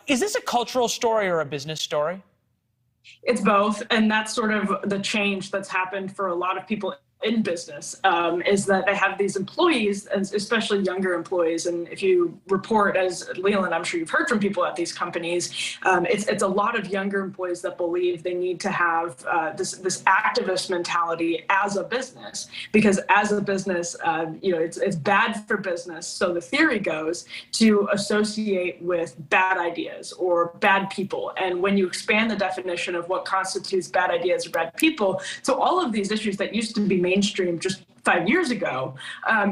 Is this a cultural story or a business story? It's both, and that's sort of the change that's happened for a lot of people in business, is that they have these employees, and especially younger employees. And if you report, as Leland, I'm sure you've heard from people at these companies, it's a lot of younger employees that believe they need to have this activist mentality as a business, because as a business, it's bad for business. So the theory goes to associate with bad ideas or bad people. And when you expand the definition of what constitutes bad ideas or bad people, so all of these issues that used to be mainstream just 5 years ago,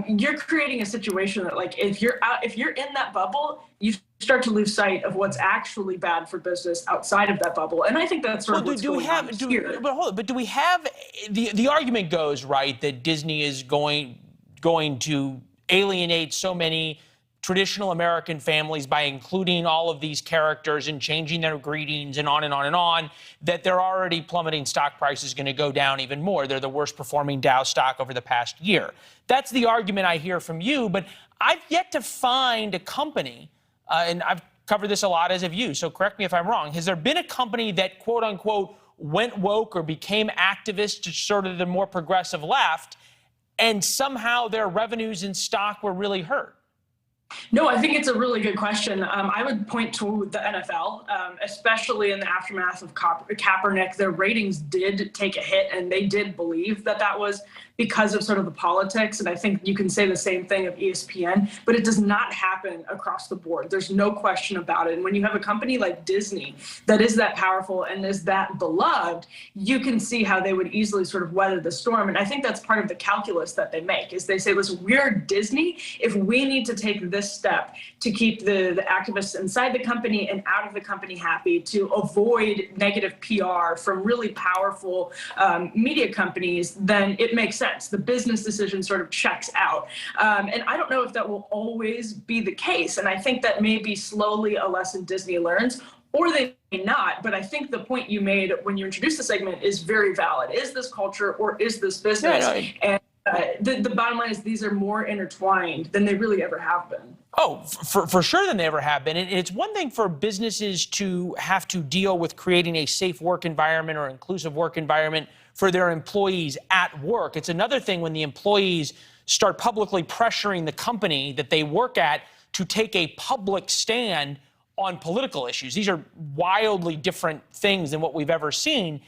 you're creating a situation that, like, if you're in that bubble, you start to lose sight of what's actually bad for business outside of that bubble. And I think that's sort of what's going on here. But hold on, but do we have the argument goes, right, that Disney is going to alienate so many traditional American families by including all of these characters and changing their greetings and on and on and on, that they're already plummeting stock prices going to go down even more. They're the worst performing Dow stock over the past year. That's the argument I hear from you, but I've yet to find a company, and I've covered this a lot, as have you, so correct me if I'm wrong. Has there been a company that, quote unquote, went woke or became activist to sort of the more progressive left, and somehow their revenues and stock were really hurt? No, I think it's a really good question. I would point to the NFL, especially in the aftermath of Kaepernick. Their ratings did take a hit, and they did believe that that was because of sort of the politics. And I think you can say the same thing of ESPN, but it does not happen across the board. There's no question about it. And when you have a company like Disney that is that powerful and is that beloved, you can see how they would easily sort of weather the storm. And I think that's part of the calculus that they make, is they say, listen, we're Disney. If we need to take this step to keep the activists inside the company and out of the company happy, to avoid negative PR from really powerful media companies, then it makes sense. The business decision sort of checks out. And I don't know if that will always be the case. And I think that may be slowly a lesson Disney learns, or they may not. But I think the point you made when you introduced the segment is very valid. Is this culture or is this business? And the bottom line is these are more intertwined than they really ever have been. Oh, for sure than they ever have been. And it's one thing for businesses to have to deal with creating a safe work environment or inclusive work environment for their employees at work. It's another thing when the employees start publicly pressuring the company that they work at to take a public stand on political issues. These are wildly different things than what we've ever seen.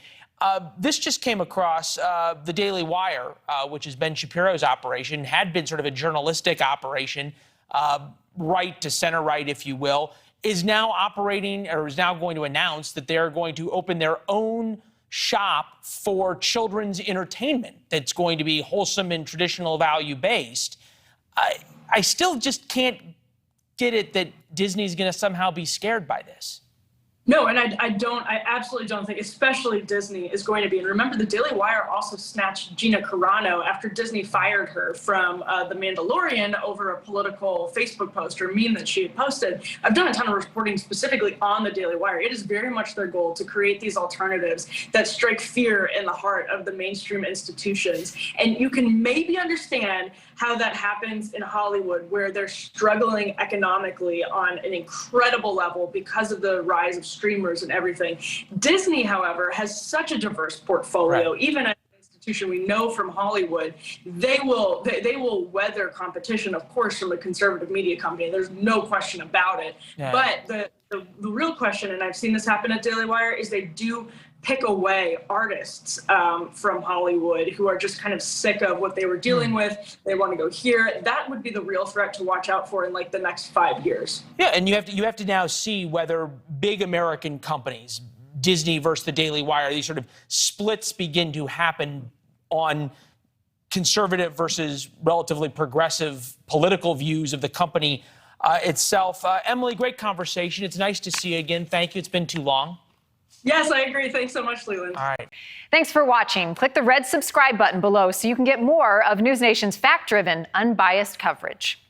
This just came across the Daily Wire, which is Ben Shapiro's operation, had been sort of a journalistic operation, right to center right, if you will, is now operating, or is now going to announce that they're going to open their own shop for children's entertainment that's going to be wholesome and traditional value-based. I still just can't get it that Disney's going to somehow be scared by this. No, and I absolutely don't think, especially Disney, is going to be. And remember, the Daily Wire also snatched Gina Carano after Disney fired her from The Mandalorian over a political Facebook post or meme that she had posted. I've done a ton of reporting specifically on the Daily Wire. It is very much their goal to create these alternatives that strike fear in the heart of the mainstream institutions. And you can maybe understand how that happens in Hollywood, where they're struggling economically on an incredible level because of the rise of streamers and everything. Disney, however, has such a diverse portfolio. Right. Even at an institution we know from Hollywood, they will weather competition, of course, from a conservative media company. There's no question about it. Yeah. But the real question, and I've seen this happen at Daily Wire, is they do pick away artists from Hollywood who are just kind of sick of what they were dealing with. They want to go here. That would be the real threat to watch out for in like the next 5 years. Yeah, and you have to now see whether big American companies, Disney versus the Daily Wire, these sort of splits begin to happen on conservative versus relatively progressive political views of the company itself. Emily, great conversation. It's nice to see you again. Thank you. It's been too long. Yes, I agree. Thanks so much, Leland. All right. Thanks for watching. Click the red subscribe button below so you can get more of NewsNation's fact-driven, unbiased coverage.